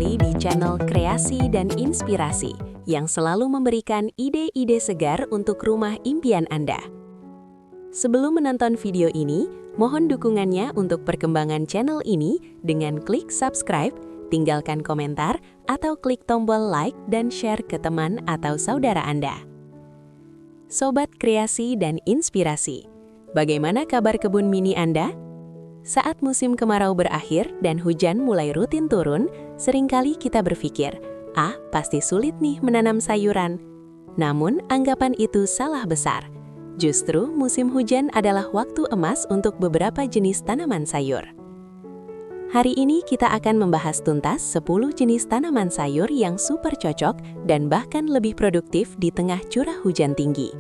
kembali di channel Kreasi dan Inspirasi yang selalu memberikan ide-ide segar untuk rumah impian Anda. Sebelum menonton video ini, mohon dukungannya untuk perkembangan channel ini dengan klik subscribe, tinggalkan komentar, atau klik tombol like dan share ke teman atau saudara Anda. Sobat Kreasi dan Inspirasi, bagaimana kabar kebun mini Anda? Saat musim kemarau berakhir dan hujan mulai rutin turun, seringkali kita berpikir, pasti sulit nih menanam sayuran. Namun, anggapan itu salah besar. Justru musim hujan adalah waktu emas untuk beberapa jenis tanaman sayur. Hari ini kita akan membahas tuntas 10 jenis tanaman sayur yang super cocok dan bahkan lebih produktif di tengah curah hujan tinggi.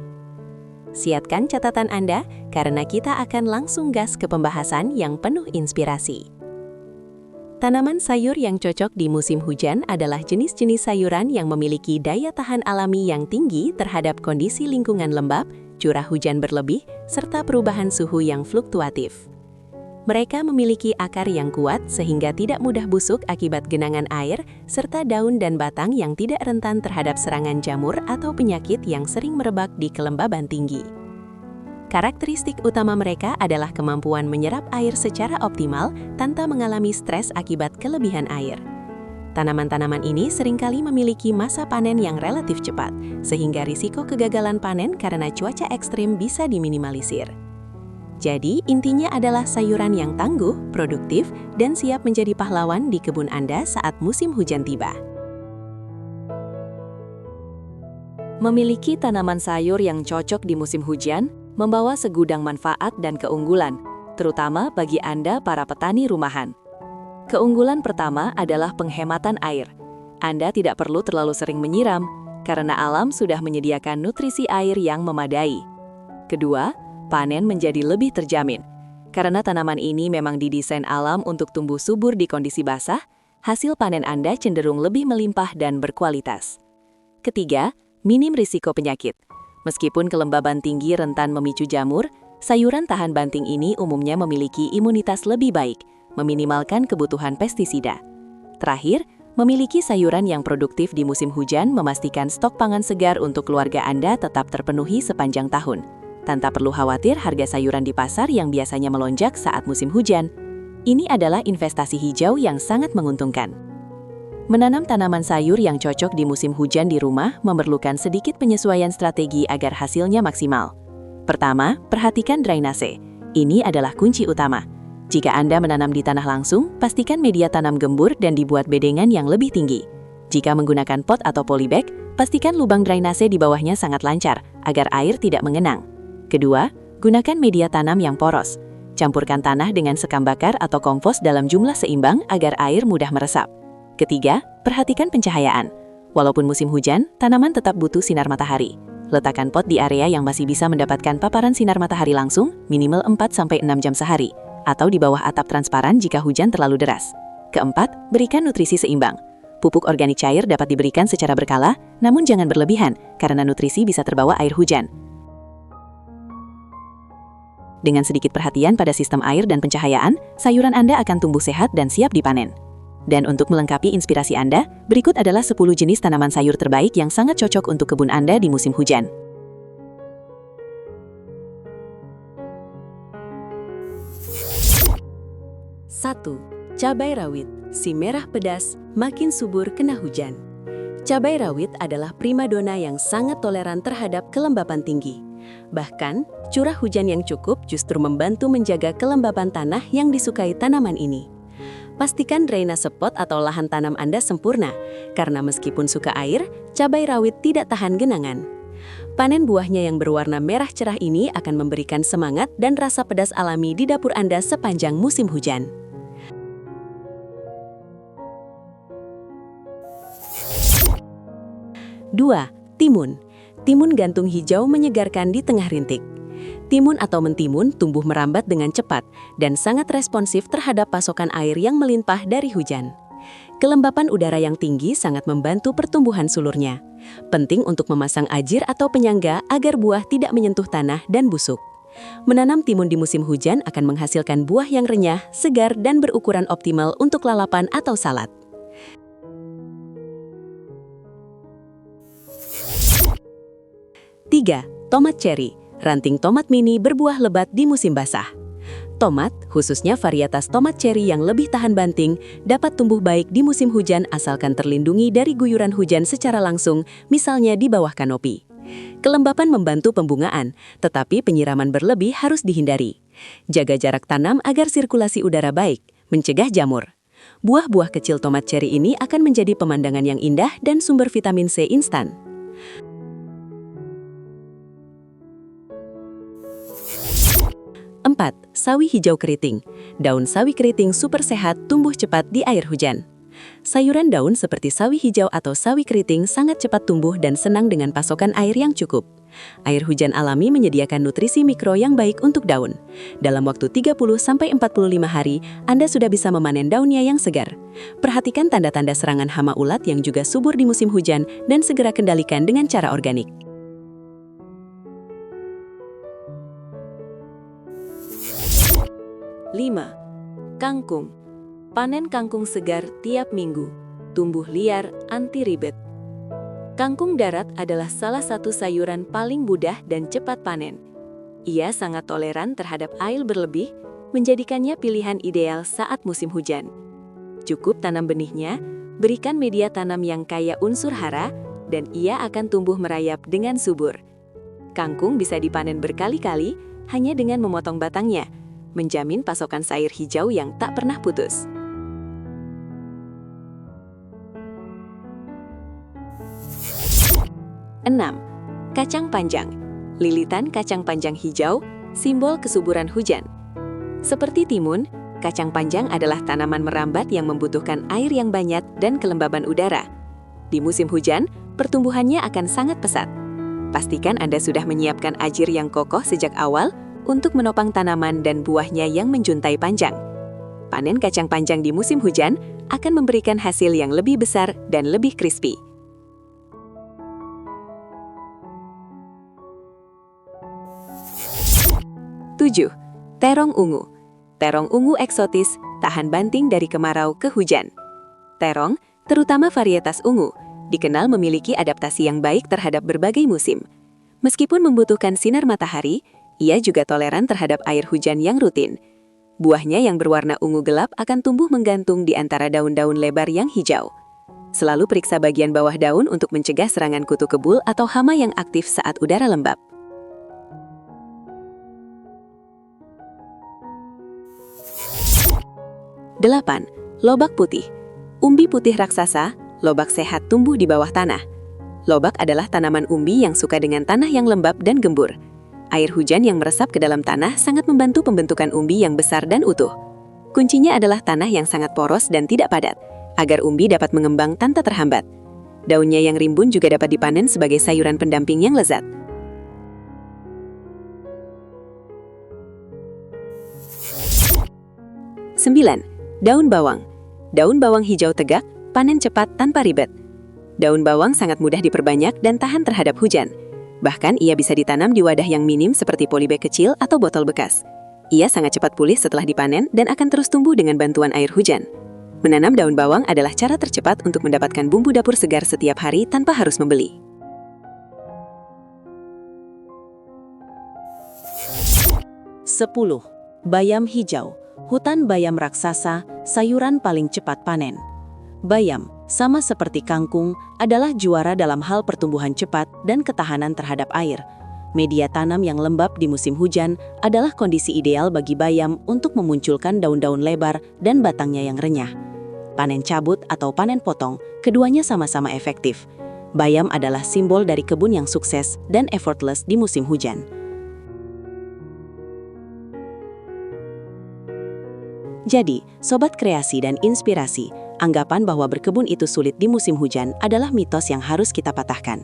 Siapkan catatan Anda, karena kita akan langsung gas ke pembahasan yang penuh inspirasi. Tanaman sayur yang cocok di musim hujan adalah jenis-jenis sayuran yang memiliki daya tahan alami yang tinggi terhadap kondisi lingkungan lembab, curah hujan berlebih, serta perubahan suhu yang fluktuatif. Mereka memiliki akar yang kuat sehingga tidak mudah busuk akibat genangan air, serta daun dan batang yang tidak rentan terhadap serangan jamur atau penyakit yang sering merebak di kelembaban tinggi. Karakteristik utama mereka adalah kemampuan menyerap air secara optimal tanpa mengalami stres akibat kelebihan air. Tanaman-tanaman ini seringkali memiliki masa panen yang relatif cepat, sehingga risiko kegagalan panen karena cuaca ekstrim bisa diminimalisir. Jadi, intinya adalah sayuran yang tangguh, produktif, dan siap menjadi pahlawan di kebun Anda saat musim hujan tiba. Memiliki tanaman sayur yang cocok di musim hujan membawa segudang manfaat dan keunggulan, terutama bagi Anda para petani rumahan. Keunggulan pertama adalah penghematan air. Anda tidak perlu terlalu sering menyiram, karena alam sudah menyediakan nutrisi air yang memadai. Kedua, panen menjadi lebih terjamin. Karena tanaman ini memang didesain alam untuk tumbuh subur di kondisi basah, hasil panen Anda cenderung lebih melimpah dan berkualitas. Ketiga, minim risiko penyakit. Meskipun kelembaban tinggi rentan memicu jamur, sayuran tahan banting ini umumnya memiliki imunitas lebih baik, meminimalkan kebutuhan pestisida. Terakhir, memiliki sayuran yang produktif di musim hujan memastikan stok pangan segar untuk keluarga Anda tetap terpenuhi sepanjang tahun. Tanpa perlu khawatir harga sayuran di pasar yang biasanya melonjak saat musim hujan. Ini adalah investasi hijau yang sangat menguntungkan. Menanam tanaman sayur yang cocok di musim hujan di rumah memerlukan sedikit penyesuaian strategi agar hasilnya maksimal. Pertama, perhatikan drainase. Ini adalah kunci utama. Jika Anda menanam di tanah langsung, pastikan media tanam gembur dan dibuat bedengan yang lebih tinggi. Jika menggunakan pot atau polybag, pastikan lubang drainase di bawahnya sangat lancar, agar air tidak mengenang. Kedua, gunakan media tanam yang poros. Campurkan tanah dengan sekam bakar atau kompos dalam jumlah seimbang agar air mudah meresap. Ketiga, perhatikan pencahayaan. Walaupun musim hujan, tanaman tetap butuh sinar matahari. Letakkan pot di area yang masih bisa mendapatkan paparan sinar matahari langsung, minimal 4-6 jam sehari, atau di bawah atap transparan jika hujan terlalu deras. Keempat, berikan nutrisi seimbang. Pupuk organik cair dapat diberikan secara berkala, namun jangan berlebihan, karena nutrisi bisa terbawa air hujan. Dengan sedikit perhatian pada sistem air dan pencahayaan, sayuran Anda akan tumbuh sehat dan siap dipanen. Dan untuk melengkapi inspirasi Anda, berikut adalah 10 jenis tanaman sayur terbaik yang sangat cocok untuk kebun Anda di musim hujan. 1. Cabai rawit, si merah pedas, makin subur kena hujan. Cabai rawit adalah primadona yang sangat toleran terhadap kelembapan tinggi. Bahkan, curah hujan yang cukup justru membantu menjaga kelembapan tanah yang disukai tanaman ini. Pastikan drainase pot atau lahan tanam Anda sempurna, karena meskipun suka air, cabai rawit tidak tahan genangan. Panen buahnya yang berwarna merah cerah ini akan memberikan semangat dan rasa pedas alami di dapur Anda sepanjang musim hujan. 2. Timun. Timun gantung hijau menyegarkan di tengah rintik. Timun atau mentimun tumbuh merambat dengan cepat dan sangat responsif terhadap pasokan air yang melimpah dari hujan. Kelembapan udara yang tinggi sangat membantu pertumbuhan sulurnya. Penting untuk memasang ajir atau penyangga agar buah tidak menyentuh tanah dan busuk. Menanam timun di musim hujan akan menghasilkan buah yang renyah, segar, dan berukuran optimal untuk lalapan atau salad. 3. Tomat cherry. Ranting tomat mini berbuah lebat di musim basah. Tomat, khususnya varietas tomat cherry yang lebih tahan banting, dapat tumbuh baik di musim hujan asalkan terlindungi dari guyuran hujan secara langsung, misalnya di bawah kanopi. Kelembapan membantu pembungaan, tetapi penyiraman berlebih harus dihindari. Jaga jarak tanam agar sirkulasi udara baik, mencegah jamur. Buah-buah kecil tomat cherry ini akan menjadi pemandangan yang indah dan sumber vitamin C instan. 4. Sawi hijau keriting. Daun sawi keriting super sehat, tumbuh cepat di air hujan. Sayuran daun seperti sawi hijau atau sawi keriting sangat cepat tumbuh dan senang dengan pasokan air yang cukup. Air hujan alami menyediakan nutrisi mikro yang baik untuk daun. Dalam waktu 30-45 hari, Anda sudah bisa memanen daunnya yang segar. Perhatikan tanda-tanda serangan hama ulat yang juga subur di musim hujan dan segera kendalikan dengan cara organik. 5. Kangkung. Panen kangkung segar tiap minggu. Tumbuh liar, anti ribet. Kangkung darat adalah salah satu sayuran paling mudah dan cepat panen. Ia sangat toleran terhadap air berlebih, menjadikannya pilihan ideal saat musim hujan. Cukup tanam benihnya, berikan media tanam yang kaya unsur hara, dan ia akan tumbuh merayap dengan subur. Kangkung bisa dipanen berkali-kali hanya dengan memotong batangnya, menjamin pasokan sayur hijau yang tak pernah putus. 6. Kacang panjang. Lilitan kacang panjang hijau, simbol kesuburan hujan. Seperti timun, kacang panjang adalah tanaman merambat yang membutuhkan air yang banyak dan kelembaban udara. Di musim hujan, pertumbuhannya akan sangat pesat. Pastikan Anda sudah menyiapkan ajir yang kokoh sejak awal untuk menopang tanaman dan buahnya yang menjuntai panjang. Panen kacang panjang di musim hujan akan memberikan hasil yang lebih besar dan lebih crispy. 7. Terong ungu. Terong ungu eksotis, tahan banting dari kemarau ke hujan. Terong, terutama varietas ungu, dikenal memiliki adaptasi yang baik terhadap berbagai musim. Meskipun membutuhkan sinar matahari, ia juga toleran terhadap air hujan yang rutin. Buahnya yang berwarna ungu gelap akan tumbuh menggantung di antara daun-daun lebar yang hijau. Selalu periksa bagian bawah daun untuk mencegah serangan kutu kebul atau hama yang aktif saat udara lembab. 8. Lobak putih. Umbi putih raksasa, lobak sehat tumbuh di bawah tanah. Lobak adalah tanaman umbi yang suka dengan tanah yang lembab dan gembur. Air hujan yang meresap ke dalam tanah sangat membantu pembentukan umbi yang besar dan utuh. Kuncinya adalah tanah yang sangat poros dan tidak padat, agar umbi dapat mengembang tanpa terhambat. Daunnya yang rimbun juga dapat dipanen sebagai sayuran pendamping yang lezat. 9. Daun bawang. Daun bawang hijau tegak, panen cepat tanpa ribet. Daun bawang sangat mudah diperbanyak dan tahan terhadap hujan. Bahkan ia bisa ditanam di wadah yang minim seperti polybag kecil atau botol bekas. Ia sangat cepat pulih setelah dipanen dan akan terus tumbuh dengan bantuan air hujan. Menanam daun bawang adalah cara tercepat untuk mendapatkan bumbu dapur segar setiap hari tanpa harus membeli. 10. Bayam hijau. Hutan bayam raksasa, sayuran paling cepat panen. Bayam, sama seperti kangkung, adalah juara dalam hal pertumbuhan cepat dan ketahanan terhadap air. Media tanam yang lembab di musim hujan adalah kondisi ideal bagi bayam untuk memunculkan daun-daun lebar dan batangnya yang renyah. Panen cabut atau panen potong, keduanya sama-sama efektif. Bayam adalah simbol dari kebun yang sukses dan effortless di musim hujan. Jadi, sobat kreasi dan inspirasi, anggapan bahwa berkebun itu sulit di musim hujan adalah mitos yang harus kita patahkan.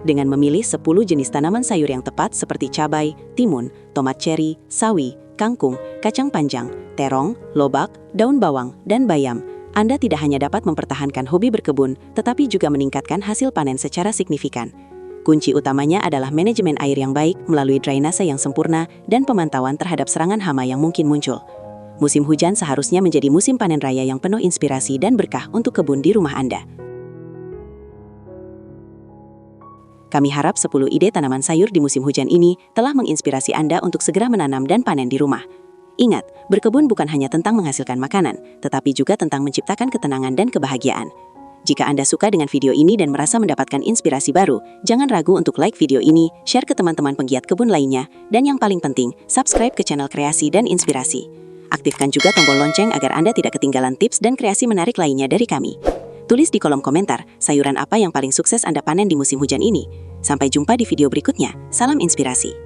Dengan memilih 10 jenis tanaman sayur yang tepat seperti cabai, timun, tomat cherry, sawi, kangkung, kacang panjang, terong, lobak, daun bawang, dan bayam, Anda tidak hanya dapat mempertahankan hobi berkebun, tetapi juga meningkatkan hasil panen secara signifikan. Kunci utamanya adalah manajemen air yang baik melalui drainase yang sempurna dan pemantauan terhadap serangan hama yang mungkin muncul. Musim hujan seharusnya menjadi musim panen raya yang penuh inspirasi dan berkah untuk kebun di rumah Anda. Kami harap 10 ide tanaman sayur di musim hujan ini telah menginspirasi Anda untuk segera menanam dan panen di rumah. Ingat, berkebun bukan hanya tentang menghasilkan makanan, tetapi juga tentang menciptakan ketenangan dan kebahagiaan. Jika Anda suka dengan video ini dan merasa mendapatkan inspirasi baru, jangan ragu untuk like video ini, share ke teman-teman penggiat kebun lainnya, dan yang paling penting, subscribe ke channel Kreasi dan Inspirasi. Aktifkan juga tombol lonceng agar Anda tidak ketinggalan tips dan kreasi menarik lainnya dari kami. Tulis di kolom komentar, sayuran apa yang paling sukses Anda panen di musim hujan ini. Sampai jumpa di video berikutnya. Salam inspirasi.